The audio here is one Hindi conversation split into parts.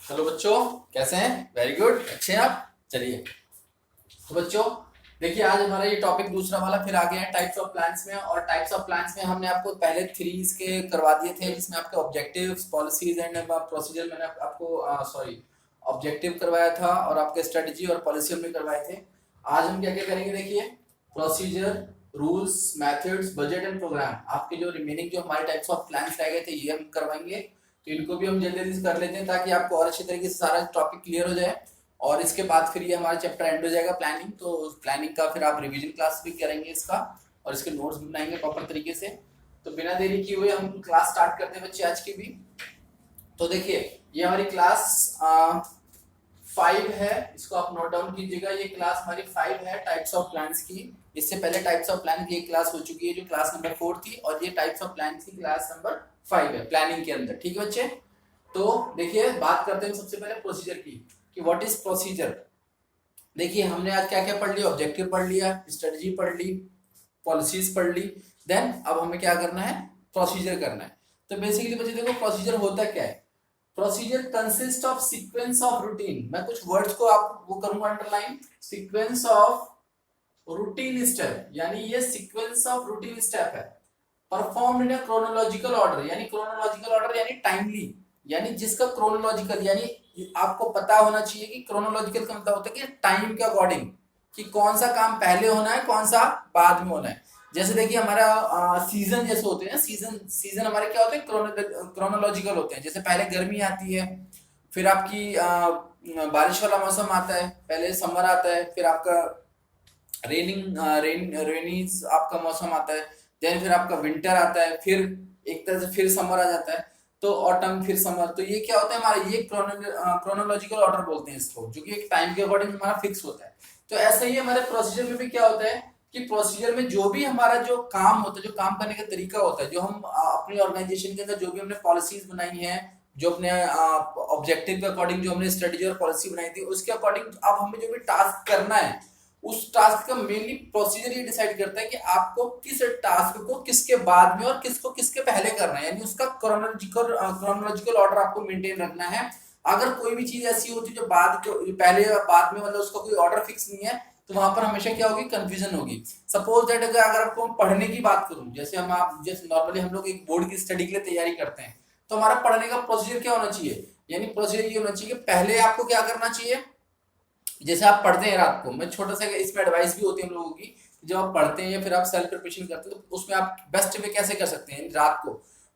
हेलो बच्चों, कैसे हैं? वेरी गुड, अच्छे हैं आप। चलिए, तो बच्चों देखिए, आज हमारा ये टॉपिक दूसरा वाला फिर आ गया है टाइप्स ऑफ प्लान्स में। और टाइप्स ऑफ प्लान्स में हमने आपको पहले थ्री इसके करवा दिए थे, जिसमें आपके ऑब्जेक्टिव्स, पॉलिसीज एंड प्रोसीजर मैंने आपको सॉरी ऑब्जेक्टिव करवाया था, और आपके स्ट्रेटजी और पॉलिसी हमने करवाए थे। आज हम क्या क्या करेंगे, देखिए, procedure, rules, methods, budget and program, आपके जो रिमेनिंग जो हमारे टाइप्स ऑफ प्लान्स रह गए थे ये हम करवाएंगे। तो इनको भी हम जल्दी जल्दी कर लेते हैं ताकि आपको और अच्छी तरीके से सारा टॉपिक क्लियर हो जाए। और इसके बाद फिर ये हमारा चैप्टर एंड हो जाएगा प्लानिंग। तो प्लानिंग का फिर आप रिवीजन क्लास भी करेंगे इसका, और इसके नोट्स भी बनाएंगे प्रॉपर तरीके से। तो बिना देरी किए हुए हम क्लास स्टार्ट करते हैं बच्चे आज की भी। तो देखिए, ये हमारी क्लास 5 है, इसको आप नोट डाउन कीजिएगा। ये क्लास हमारी 5 है टाइप्स ऑफ प्लान्स की। इससे पहले टाइप्स ऑफ प्लान की एक क्लास हो चुकी है जो क्लास नंबर 4 थी, और ये टाइप्स ऑफ प्लान की क्लास नंबर 5 है प्लानिंग के अंदर। ठीक है बच्चे, तो देखिए बात करते हैं सबसे पहले प्रोसीजर की कि व्हाट इज प्रोसीजर। देखिए, हमने आज क्या क्या पढ़ लिया, ऑब्जेक्टिव पढ़ लिया, स्ट्रेटजी पढ़ ली, पॉलिसीज पढ़ ली। देन अब हमें क्या करना है, प्रोसीजर करना है। तो बेसिकली बच्चे देखो, प्रोसीजर होता क्या है। Procedure consist of sequence of routine. मैं कुछ वर्ड्स को आप वो करूंगा underline. Sequence of routine step, यानी ये सीक्वेंस ऑफ रूटीन स्टेप है, परफॉर्म इन क्रोनोलॉजिकल ऑर्डर, यानी क्रोनोलॉजिकल ऑर्डर यानी टाइमली, यानी जिसका क्रोनोलॉजिकल, यानी आपको पता होना चाहिए कि क्रोनोलॉजिकल का मतलब होता है कि टाइम के अकॉर्डिंग, कि कौन सा काम पहले होना है, कौन सा बाद में होना है। जैसे देखिए, हमारा सीजन जैसे होते हैं, सीजन सीजन हमारे क्या होते हैं, क्रोनोलॉजिकल होते हैं। जैसे पहले गर्मी आती है, फिर आपकी बारिश वाला मौसम आता है, पहले समर आता है, फिर आपका रेनी आपका मौसम आता है, देन फिर आपका विंटर आता है, फिर एक तरह से फिर समर आ जाता है, तो ऑटम, फिर समर। तो ये क्या होता है हमारा, ये क्रोनोलॉजिकल ऑर्डर बोलते हैं इसको, जो कि एक टाइम के अकॉर्डिंग हमारा फिक्स होता है। तो ऐसा ही हमारे प्रोसीजर में भी क्या होता है कि प्रोसीजर में जो भी हमारा जो काम होता है, जो काम करने का तरीका होता है, जो हम अपनी ऑर्गेनाइजेशन के अंदर जो भी हमने पॉलिसीज बनाई है, जो अपने ऑब्जेक्टिव के अकॉर्डिंग जो हमने स्ट्रेटेजी और पॉलिसी बनाई थी, उसके अकॉर्डिंग अब हमें जो भी टास्क करना है, उस टास्क का मेनली प्रोसीजर ये डिसाइड करता है कि आपको किस टास्क को किसके बाद में और किसको किसके पहले करना है, यानी उसका क्रोनोलॉजिकल ऑर्डर आपको मेंटेन रखना है। अगर कोई भी चीज ऐसी होती है जो पहले या बाद में, मतलब उसका कोई ऑर्डर फिक्स नहीं है, तो वहां पर हमेशा क्या होगी, कंफ्यूजन होगी। सपोज दैट अगर आपको पढ़ने की बात करूं, जैसे नॉर्मली हम लोग एक बोर्ड की स्टडी के लिए तैयारी करते हैं, तो हमारा पढ़ने का प्रोसीजर क्या होना चाहिए, यानी प्रोसीजर ये होना चाहिए कि पहले आपको क्या करना चाहिए। जैसे आप पढ़ते हैं रात को, मैं छोटा सा इसमें एडवाइस भी होती है हम लोगों की, जब आप पढ़ते हैं या फिर आप सेल्फ प्रिपरेशन करते हैं, तो उसमें आप बेस्ट वे कैसे कर सकते हैं रात को।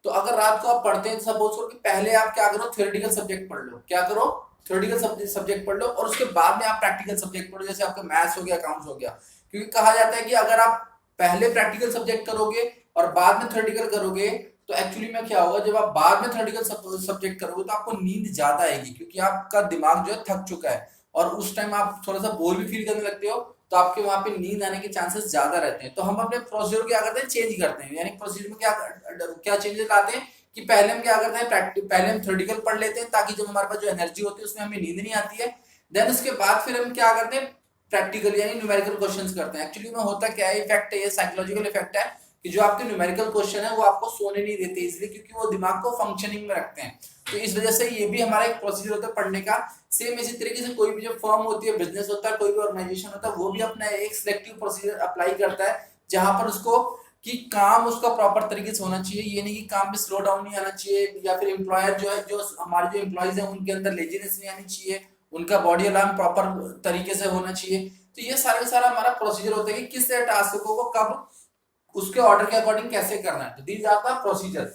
तो अगर रात को आप पढ़ते हैं, सपोज करो कि पहले आप क्या करो, थ्योरेटिकल सब्जेक्ट पढ़ लो, क्या करो, थ्योरेटिकल सब्जेक्ट पढ़ लो, और उसके बाद में आप प्रैक्टिकल सब्जेक्ट पढ़ो, जैसे आपका मैथ्स हो गया, अकाउंट्स हो गया। क्योंकि कहा जाता है कि अगर आप पहले प्रैक्टिकल सब्जेक्ट करोगे और बाद में थ्योरेटिकल करोगे, तो एक्चुअली में क्या होगा, जब आप बाद में थ्योरेटिकल सब्जेक्ट करोगे तो आपको नींद ज्यादा आएगी, क्योंकि आपका दिमाग जो है थक चुका है, और उस टाइम आप थोड़ा सा बोर भी फील करने लगते हो, तो आपके वहां पे नींद आने के चांसेस ज्यादा रहते हैं। तो हम अपने प्रोसीजर क्या करते हैं, चेंज करते हैं, यानी प्रोसीजर में क्या क्या चेंजेस लाते हैं कि पहले हम क्या करते हैं, पहले हम थ्योरेटिकल पढ़ लेते हैं, ताकि जब हमारे पास जो एनर्जी होती है उसमें हमें नींद नहीं आती है। देन उसके बाद फिर हम क्या करते हैं, प्रैक्टिकल यानी न्यूमेरिकल क्वेश्चंस करते हैं। एक्चुअली में होता क्या है, इफेक्ट है, ये साइकोलॉजिकल इफेक्ट है, कि जो आपके न्यूमेरिकल क्वेश्चन है वो आपको सोने नहीं देते, इसलिए क्योंकि वो दिमाग को फंक्शनिंग में रखते हैं। तो इस वजह से ये भी हमारा एक प्रोसीजर होता है पढ़ने का। सेम इसी तरीके से कोई भी जो फर्म होती है, बिजनेस होता है, कोई भी ऑर्गेनाइजेशन होता है, वो भी अपना एक सिलेक्टिव प्रोसीजर अप्लाई करता है, जहां पर उसको कि काम उसका प्रॉपर तरीके से होना चाहिए। ये नहीं कि काम में स्लो डाउन नहीं आना चाहिए, या फिर एम्प्लॉयर जो है, जो हमारे जो एम्प्लॉयज है उनके अंदर लेजीनेस नहीं आनी चाहिए, उनका बॉडी अलार्म प्रॉपर तरीके से होना चाहिए। तो ये सारा सारा हमारा प्रोसीजर होता है कि किस टास्क को कब उसके ऑर्डर के अकॉर्डिंग कैसे करना है। तो दीज आर द प्रोसीजर।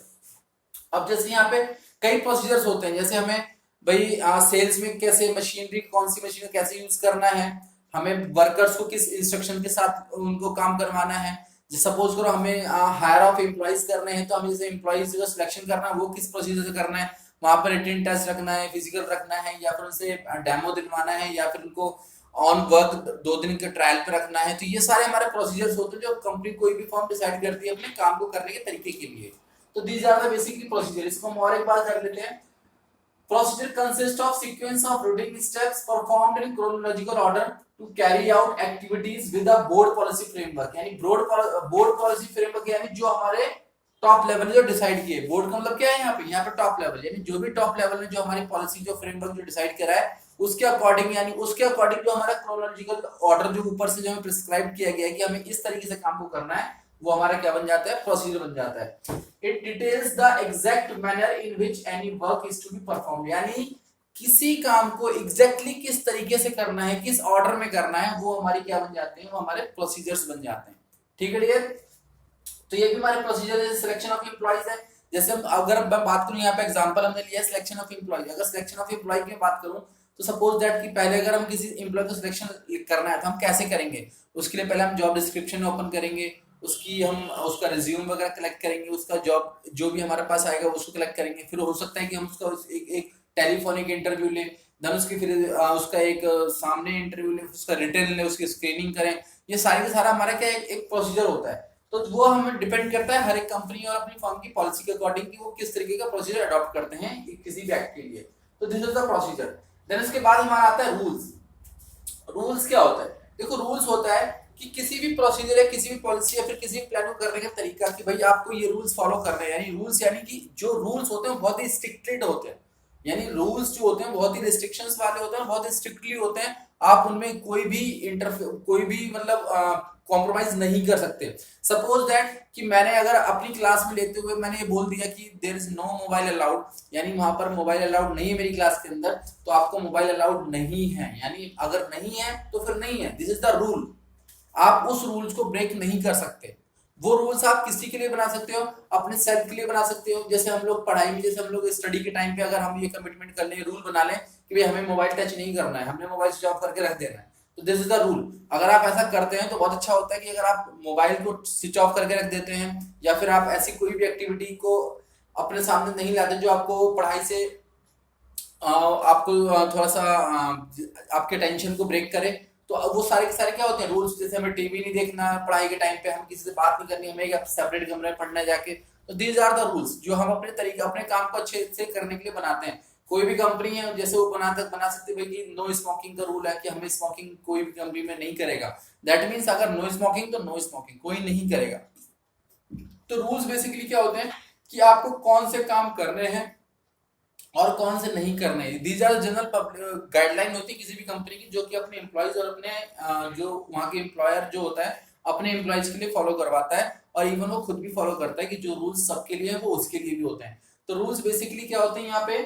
अब जैसे यहाँ पे कई प्रोसीजर्स होते हैं, जैसे हमें भाई सेल्स में कैसे मशीनरी, कौन सी मशीन कैसे यूज करना है, हमें वर्कर्स को किस इंस्ट्रक्शन के साथ उनको काम करवाना है। सपोज करो हमें हायर ऑफ एम्प्लॉइज करने हैं, तो हमें जैसे एम्प्लॉइज का सिलेक्शन करना है वो किस प्रोसीजर से करना है, वहां पर रिटन टेस्ट रखना है, फिजिकल रखना है, या फिर उनसे डेमो दिलवाना है, या फिर उनको ऑन वर्क 2 दिन के ट्रायल पे रखना है। तो ये सारे हमारे प्रोसीजर्स होते हैं जो कंपनी कोई भी फर्म डिसाइड करती है अपने काम को करने के तरीके के लिए। तो these are the basically procedure. इसको हम और एक बार कर लेते हैं। Procedure consist of sequence of routine steps performed in chronological order to carry out activities with a board policy framework, यानी बोर्ड पॉलिसी फ्रेमवर्क, यानी जो हमारे टॉप लेवल जो डिसाइड किए, बोर्ड का मतलब क्या है यहाँ पे टॉप लेवल, यानी जो भी टॉप लेवल ने जो हमारी पॉलिसी जो फ्रेमवर्क जो डिसाइड करा है उसके अकॉर्डिंग, यानी उसके अकॉर्डिंग जो हमारा क्रोनोलॉजिकल ऑर्डर जो ऊपर से जो हमें प्रिस्क्राइब किया गया है कि हमें इस तरीके से काम को करना है, वो हमारा क्या बन जाता है, प्रोसीजर बन जाता है। It details the exact manner in which any work is to be perform, यानी किसी काम को एग्जैक्टली किस तरीके से करना है, किस ऑर्डर में करना है, वो हमारी क्या बन जाते हैं, वो हमारे प्रोसीजर्स बन जाते हैं। ठीक है डियर, तो ये भी हमारे प्रोसीजर है। सिलेक्शन ऑफ एम्प्लॉइज है, जैसे अगर मैं बात करूं यहाँ पे एग्जांपल हमने लिया सिलेक्शन ऑफ एम्प्लॉय, अगर सिलेक्शन ऑफ एम्प्लॉय की बात करूं तो सपोज दैट कि पहले अगर हम किसी एम्प्लॉय को सिलेक्शन करना है तो हम कैसे करेंगे, उसके लिए पहले हम जॉब डिस्क्रिप्शन ओपन करेंगे, उसकी हम उसका रिज्यूम वगैरह कलेक्ट करेंगे, उसका जॉब जो भी हमारे पास आएगा उसको कलेक्ट करेंगे, फिर हो सकता है कि हम उसका एक टेलीफोनिक इंटरव्यू लें, देन उसकी फिर उसका एक सामने इंटरव्यू लें, उसका रिटर्न लें, उसकी स्क्रीनिंग करें, ये सारी का सारा हमारा क्या एक प्रोसीजर होता है। तो वो हमें डिपेंड करता है हर एक कंपनी और अपनी फर्म की पॉलिसी के अकॉर्डिंग कि वो किस तरीके का प्रोसीजर अडॉप्ट करते हैं किसी भी एक्ट के लिए। तो this is the procedure. Then इसके बाद हमारा आता है रूल्स। रूल्स क्या होता है, देखो रूल्स होता है कि किसी भी प्रोसीजर या किसी भी पॉलिसी या फिर किसी भी प्लान को करने का तरीका कि भाई आपको ये रूल्स फॉलो करने हैं, यानी रूल्स यानी कि जो रूल्स होते हैं बहुत ही स्ट्रिक्टेड होते हैं, यानी रूल्स जो होते हैं बहुत ही रिस्ट्रिक्शंस वाले होते हैं, बहुत ही स्ट्रिक्टली होते हैं, आप उनमें कोई भी मतलब कॉम्प्रोमाइज नहीं कर सकते। सपोज दैट कि मैंने अगर अपनी क्लास में लेते हुए मैंने ये बोल दिया कि there is no mobile allowed, यानी वहां पर मोबाइल अलाउड नहीं है मेरी क्लास के अंदर, तो आपको मोबाइल अलाउड नहीं है, यानी अगर नहीं है तो फिर नहीं है, दिस इज द रूल। आप उस रूल्स को ब्रेक नहीं कर सकते। वो रूल्स आप किसी के लिए बना सकते हो, अपने सेल्फ के लिए बना सकते हो, जैसे हम लोग पढ़ाई में, जैसे हम लोग स्टडी के टाइम पे अगर हम ये कमिटमेंट कर लें, रूल बना लें कि भाई हमें मोबाइल टच नहीं करना है, हमने मोबाइल स्विच ऑफ करके रख देना है, तो दिस इज द रूल। अगर आप ऐसा करते हैं तो बहुत अच्छा होता है कि अगर आप मोबाइल को स्विच ऑफ करके रख देते हैं या फिर आप ऐसी कोई भी एक्टिविटी को अपने सामने नहीं लाते जो आपको पढ़ाई से आपको थोड़ा सा आपके टेंशन को ब्रेक करे, तो वो सारे के सारे क्या होते हैं रूल्स, जैसे हमें टीवी नहीं देखना पढ़ाई के टाइम पे, हम किसी से बात नहीं करनी, हमें एक सेपरेट कमरे में पढ़ना जाके, तो दीज आर द रूल्स जो हम अपने तरीके अपने काम को अच्छे से करने के लिए बनाते हैं। कोई भी कंपनी है जैसे वो बना सकती है कि नो स्मोकिंग का रूल है कि हमें स्मोकिंग कोई भी कंपनी में नहीं करेगा, दैट मीन्स अगर नो स्मोकिंग तो नो स्मोकिंग कोई नहीं करेगा। तो रूल्स बेसिकली क्या होते हैं कि आपको कौन से काम करने हैं और कौन से नहीं करने, दीज आर जनरल गाइडलाइन होती है किसी भी कंपनी की जो कि अपने एम्प्लॉयज और अपने जो वहां के एम्प्लॉयर जो होता है अपने एम्प्लॉयज के लिए फॉलो करवाता है, और इवन वो खुद भी फॉलो करता है कि जो रूल्स सबके लिए है वो उसके लिए भी होते हैं। तो रूल्स बेसिकली क्या होते हैं यहाँ पे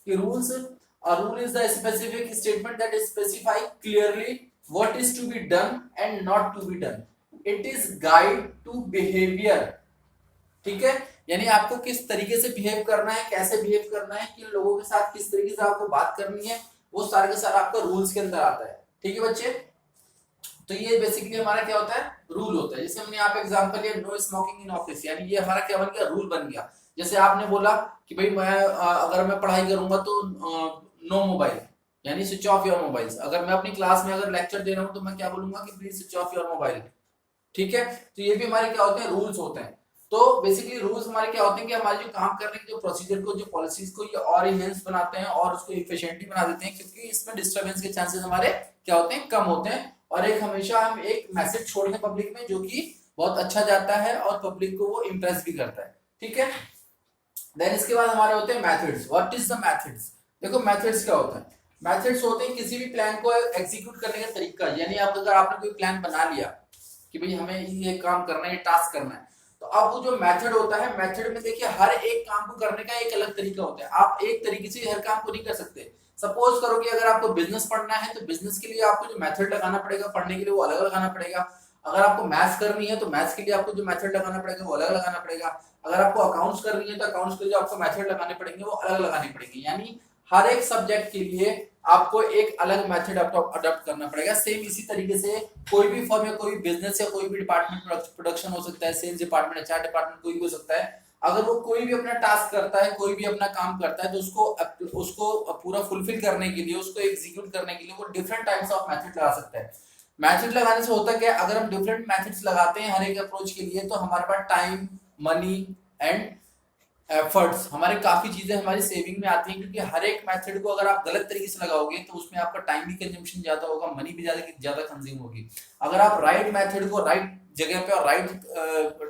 कि rules, rule is the specific statement that specify clearly what is to be done and not to be done, it is guide to behaviour. ठीक है, यानी आपको किस तरीके से बिहेव करना है, कैसे बिहेव करना है, किन लोगों के साथ किस तरीके से आपको बात करनी है, वो सारे का सारा आपका रूल्स के अंदर आता है। ठीक है बच्चे, तो ये बेसिकली हमारा क्या होता है, रूल होता है। जैसे हमने यहाँ पे एग्जांपल लिया नो स्मोकिंग इन ऑफिस, यानी ये हमारा क्या बन गया, रूल बन गया। जैसे आपने बोला कि भाई मैं अगर मैं पढ़ाई करूंगा तो नो मोबाइल, यानी स्विच ऑफ योर मोबाइल्स। अगर मैं अपनी क्लास में अगर लेक्चर दे रहा हूँ तो मैं क्या बोलूंगा कि please switch off your mobile. ठीक है, तो ये भी हमारे क्या होते हैं, रूल्स होते हैं। तो बेसिकली रूल्स हमारे क्या होते हैं कि हमारे जो काम करने के जो प्रोसीजर को जो पॉलिसीज को ये और इनहेंस बनाते हैं और उसको इफिशिएंटली बना देते हैं, क्योंकि इसमें डिस्टरबेंस के चांसेस हमारे क्या होते हैं, कम होते हैं। और एक हमेशा हम एक मैसेज छोड़ते हैं पब्लिक में जो कि बहुत अच्छा जाता है और पब्लिक को वो इम्प्रेस भी करता है। ठीक है, देन इसके बाद हमारे होते हैं methods. What is the methods, देखो मेथड्स क्या होता है, मेथड्स होते हैं किसी भी प्लान को एग्जीक्यूट करने का तरीका, यानी आप अगर आपने कोई प्लान बना लिया कि भाई हमें ये काम करना है, ये टास्क करना है, तो अब वो जो मेथड होता है, मेथड में देखिए हर एक काम को करने का एक अलग तरीका होता है, आप एक तरीके से हर काम को नहीं कर सकते। सपोज करो कि अगर आपको बिजनेस पढ़ना है तो बिजनेस के लिए आपको जो मेथड लगाना पड़ेगा पढ़ने के लिए वो अलग लगाना पड़ेगा। अगर आपको मैथ्स करनी है तो मैथ्स के लिए आपको जो मेथड लगाना पड़ेगा वो अलग लगाना पड़ेगा। अगर आपको अकाउंट्स करनी है तो अकाउंट्स के लिए जो आपको मेथड लगाने पड़ेंगे वो अलग लगाने पड़ेंगे, यानी हर एक सब्जेक्ट के लिए आपको एक अलग मेथड अडॉप्ट करना पड़ेगा। सेम इसी तरीके से कोई भी फर्म या कोई भी बिजनेस या कोई भी डिपार्टमेंट, प्रोडक्शन हो सकता है, सेल्स डिपार्टमेंट, एचआर डिपार्टमेंट, कोई भी हो सकता है, अगर वो कोई भी अपना टास्क करता है, कोई भी अपना काम करता है, तो उसको पूरा फुलफिल करने के लिए, उसको एग्जीक्यूट करने के लिए वो डिफरेंट टाइप्स ऑफ मेथड लगा सकता है। मेथड लगाने से होता क्या है, अगर हम डिफरेंट मेथड्स लगाते हैं हर एक अप्रोच के लिए तो हमारे पास टाइम, मनी एंड एफर्ट्स, हमारे काफी चीजें हमारी सेविंग में आती हैं, क्योंकि हर एक मेथड को अगर आप गलत तरीके से लगाओगे तो उसमें आपका टाइम भी कंजम्पशन ज्यादा होगा, मनी भी ज्यादा ज्यादा कंज्यूम होगी। अगर आप राइट मेथड को राइट जगह पे और राइट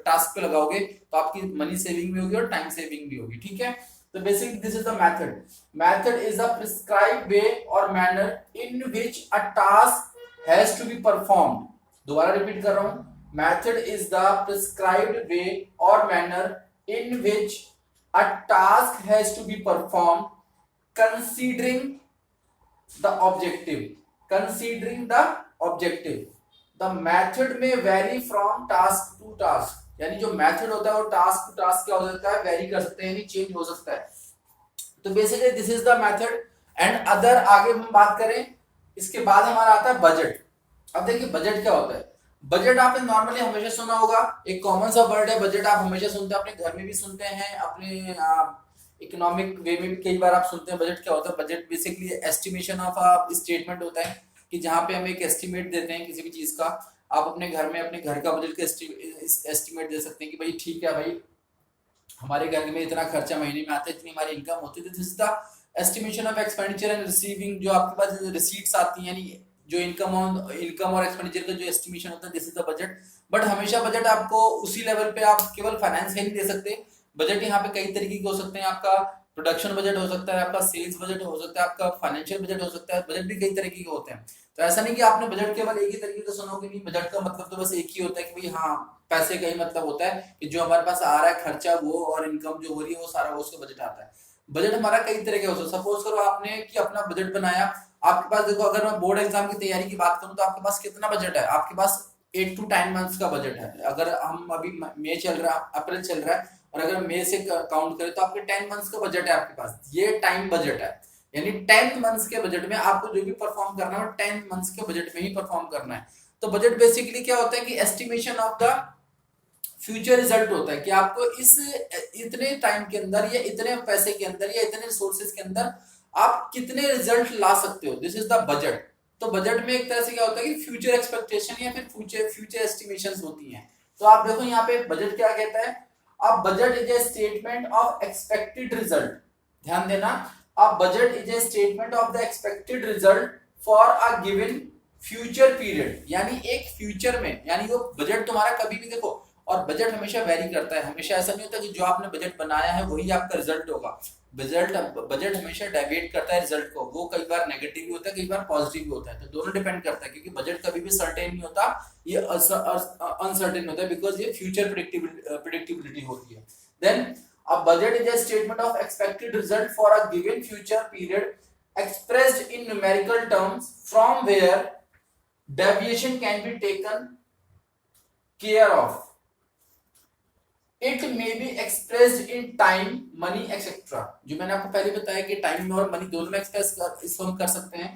टास्क पे लगाओगे तो आपकी मनी सेविंग भी होगी और टाइम सेविंग भी होगी, ठीक है। तो basically this is the method. Method is a prescribed way और manner in which a task has to be performed. दोबारा रिपीट कर रहा हूं, method is the prescribed way और manner in which a task has to be performed considering the objective, considering the objective। the method may vary from task to task, यानी जो मेथड होता है वो टास्क टू टास्क क्या हो सकता है, वेरी कर सकते हैं, यानी चेंज हो सकता है। तो basically this is the method and other. आगे हम बात करें, इसके बाद हमारा आता है बजट। अब देखिए बजट क्या होता है। बजट आपने नॉर्मली हमेशा सुना होगा, एक कॉमन सा वर्ड है बजट, आप हमेशा सुनते हैं, अपने घर में भी सुनते हैं, अपने इकोनॉमिक वे में भी कई बार आप सुनते हैं। बजट क्या होता है, budget basically estimation of a statement होता है, कि जहाँ पे हम एक एस्टिमेट देते हैं किसी भी चीज का। आप अपने घर में अपने घर का बजट का एस्टिमेट दे सकते हैं कि भाई ठीक है भाई, हमारे घर में इतना खर्चा महीने में आता है, इतनी हमारी इनकम होती है। This is the estimation of expenditure and receiving, जो आपके पास रिसीट्स आती हैं, यानी जो इनकम और एक्सपेंडिचर का जो एस्टिमेशन होता है, this is the budget. But हमेशा बजट आपको उसी लेवल पे आप केवल फाइनेंस का ही दे सकते। बजट यहाँ पे कई तरीके के हो सकते हैं, आपका प्रोडक्शन बजट हो सकता है, आपका सेल्स बजट हो सकता है, आपका फाइनेंशियल बजट हो सकता है। बजट भी कई तरीके के होते हैं। तो ऐसा नहीं कि आपने बजट केवल एक ही तरीके का सुनोगे, नहीं, बजट का मतलब तो बस एक ही होता है कि भाई हाँ, पैसे का ही मतलब होता है कि जो हमारे पास आ रहा है खर्चा वो, और इनकम जो हो रही है वो सारा, वो उसका बजट आता है। बजट हमारा कई तरह के होता है। सपोज करो आपने कि अपना बजट बनाया, आपके पास देखो, अगर मैं बोर्ड एग्जाम की तैयारी की बात करूं तो आपके पास कितना बजट है, आपके पास 8 to 10 मंथ्स का बजट है। अगर हम अभी मई चल रहा है, अप्रैल चल रहा है, और अगर मई से काउंट करें तो आपके 10 मंथ्स का बजट है आपके पास। ये टाइम बजट है, यानी 10 मंथ्स के बजट में आपको जो भी परफॉर्म करना है 10 मंथ्स के बजट में ही परफॉर्म करना है। तो बजट बेसिकली क्या होता है कि estimation of the future result होता है, कि आपको इस इतने टाइम के अंदर या इतने पैसे के अंदर या इतने रिसोर्सेज के अंदर आप कितने रिजल्ट ला सकते हो। This is the budget. तो बजट में एक तरह से क्या होता है कि फ्यूचर एक्सपेक्टेशन या फिर फ्यूचर एस्टिमेशंस होती हैं। तो आप देखो यहाँ पे बजट क्या कहता है, अब budget is a statement of expected result. ध्यान देना, अब budget is a statement of the expected result for a given future period, यानी एक फ्यूचर में, यानी वो बजट तुम्हारा कभी भी देखो, और बजट हमेशा वेरी करता है, हमेशा ऐसा नहीं होता कि जो आपने बजट बनाया है वही आपका रिजल्ट होगा। बजट हमेशा डेविएट करता है रिजल्ट को, वो कई बार नेगेटिव भी होता है, कई बार पॉजिटिव भी होता है। तो दोनों डिपेंड करता है, क्योंकि बजट कभी भी सर्टेन नहीं होता, ये अनसर्टेन होता है, बिकॉज ये फ्यूचर प्रिडिक्टिबिलिटी होती है। Then a budget is a statement of expected result for a given future period expressed in numerical terms from where deviation can be taken care of. It may be expressed in time, money, etc. जो मैंने आपको पहले बताया कि टाइम और मनी दोनों में इसको हम कर सकते हैं।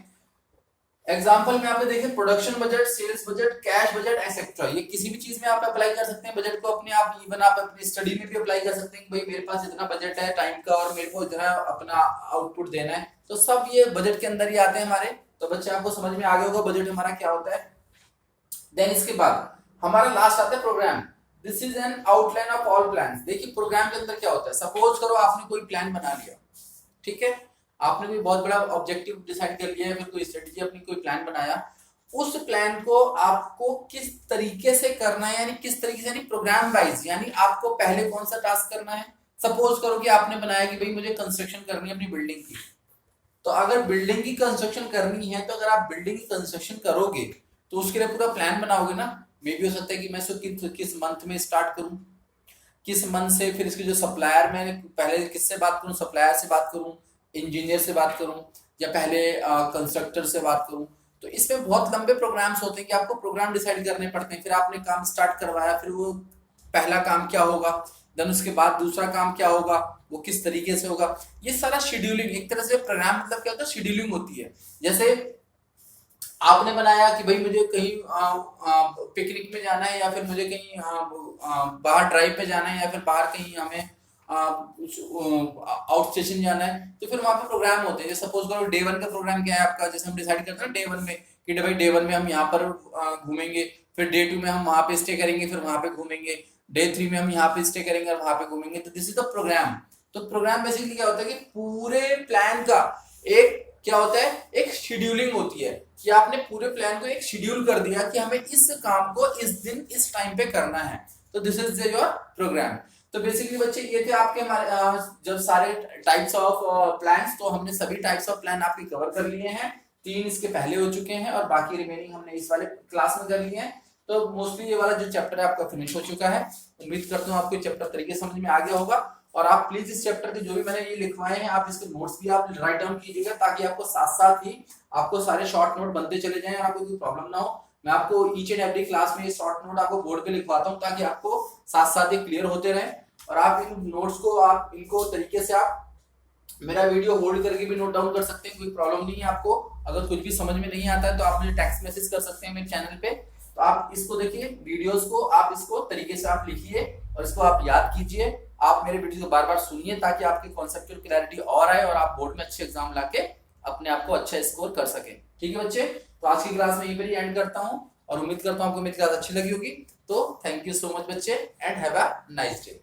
एग्जाम्पल में आपने देखे production budget, sales budget, cash budget etcetera, ये किसी भी चीज में आप अप्लाई कर सकते हैं बजट को अपने आप। इवन आप अपनी स्टडी में भी अप्लाई कर सकते हैं कि भाई मेरे पास इतना बजट है टाइम का और मेरे को इतना अपना आउटपुट देना है, तो सब ये बजट के अंदर ही आते हैं हमारे। तो बच्चे आपको समझ में आ गया होगा बजट हमारा क्या होता है। देन इसके बाद हमारा लास्ट आता है program. This is an outline of all plans. देखिए प्रोग्राम के अंदर क्या होता है, सपोज करो आपने कोई प्लान बना लिया, ठीक है, आपने कोई बहुत बड़ा ऑब्जेक्टिव डिसाइड कर लिया है, फिर कोई स्ट्रेटजी अपनी कोई प्लान बनाया, उस प्लान को आपको किस तरीके से करना है, यानी किस तरीके से, यानी प्रोग्राम वाइज, यानी आपको पहले कौन सा टास्क करना है। सपोज करो कि आपने बनाया कि भाई मुझे कंस्ट्रक्शन करनी है अपनी बिल्डिंग की, तो अगर बिल्डिंग की कंस्ट्रक्शन करनी है तो अगर आप बिल्डिंग की कंस्ट्रक्शन करोगे तो उसके लिए पूरा प्लान बनाओगे ना। मे भी हो सकता है कि मैं इसको किस मंथ में स्टार्ट करूं, किस मंथ से, फिर इसके जो सप्लायर, मैं पहले किससे बात करूं, सप्लायर से बात करूं, इंजीनियर से बात करूं, या पहले कंस्ट्रक्टर से बात करूं। तो इसमें बहुत लंबे प्रोग्राम्स होते हैं कि आपको प्रोग्राम डिसाइड करने पड़ते हैं। फिर आपने काम स्टार्ट करवाया, फिर वो पहला काम क्या होगा, देन उसके बाद दूसरा काम क्या होगा, वो किस तरीके से होगा, ये सारा शेड्यूलिंग। एक तरह से प्रोग्राम मतलब क्या होता है, शेड्यूलिंग होती है। जैसे आपने बनाया कि भाई मुझे कहीं पिकनिक में जाना है, या फिर मुझे कहीं बाहर ड्राइव पे जाना है, या फिर बाहर कहीं हमें आउट स्टेशन जाना है, तो फिर वहां पे प्रोग्राम होते हैं। सपोज करो डे 1 का प्रोग्राम क्या है आपका, जैसे हम डिसाइड करते हैं डे 1 में कि भाई डे 1 में हम यहाँ पर घूमेंगे, फिर डे 2 में हम वहां पे स्टे करेंगे, फिर वहां पे घूमेंगे, डे 3 में हम यहाँ पे स्टे करेंगे और वहां पे घूमेंगे। तो दिस इज द प्रोग्राम। तो प्रोग्राम बेसिकली क्या होता है कि पूरे प्लान का एक क्या होता है, एक शेड्यूलिंग होती है कि आपने पूरे प्लान को एक शेड्यूल कर दिया कि हमें इस काम को इस दिन इस टाइम पे करना है, तो दिस इज योर प्रोग्राम। तो बेसिकली बच्चे ये थे आपके हमारे जब सारे टाइप्स ऑफ प्लान्स, तो हमने सभी टाइप्स ऑफ प्लान आपके कवर कर लिए हैं, 3 इसके पहले हो चुके हैं और बाकी रिमेनिंग हमने इस वाले क्लास में कर लिए हैं। तो मोस्टली ये वाला जो चैप्टर है आपका फिनिश हो चुका है। उम्मीद करता हूँ आपको चैप्टर तरीके समझ में आ गया होगा, और आप प्लीज इस चैप्टर के जो भी मैंने ये लिखवाए हैं आप इसके नोट्स भी आप राइट डाउन कीजिएगा, ताकि आपको साथ साथ ही आपको सारे शॉर्ट नोट बनते चले जाएं और आपको कोई प्रॉब्लम ना हो। मैं आपको ईच एंड एवरी क्लास में ये शॉर्ट नोट आपको बोर्ड पे लिखवाता हूँ, ताकि आपको साथ साथ ये क्लियर होते रहे, और आप इन नोट्स को आप इनको तरीके से आप मेरा वीडियो होल्ड करके भी नोट डाउन कर सकते हैं, कोई प्रॉब्लम नहीं है आपको। अगर कुछ भी समझ में नहीं आता है तो आप मुझे टेक्स्ट मैसेज कर सकते हैं मेरे चैनल पे। तो आप इसको देखिए, वीडियोस को आप इसको तरीके से आप लिखिए और इसको आप याद कीजिए। आप मेरे वीडियो को बार बार सुनिए ताकि आपकी कॉन्सेप्चुअल क्लैरिटी और आए और आप बोर्ड में अच्छे एग्जाम लाके अपने आप को अच्छा स्कोर कर सके। ठीक है बच्चे, तो आज की क्लास में यहीं पर ही एंड करता हूँ और उम्मीद करता हूँ आपको मेरी क्लास अच्छी लगी होगी। तो थैंक यू सो मच बच्चे and have a nice day.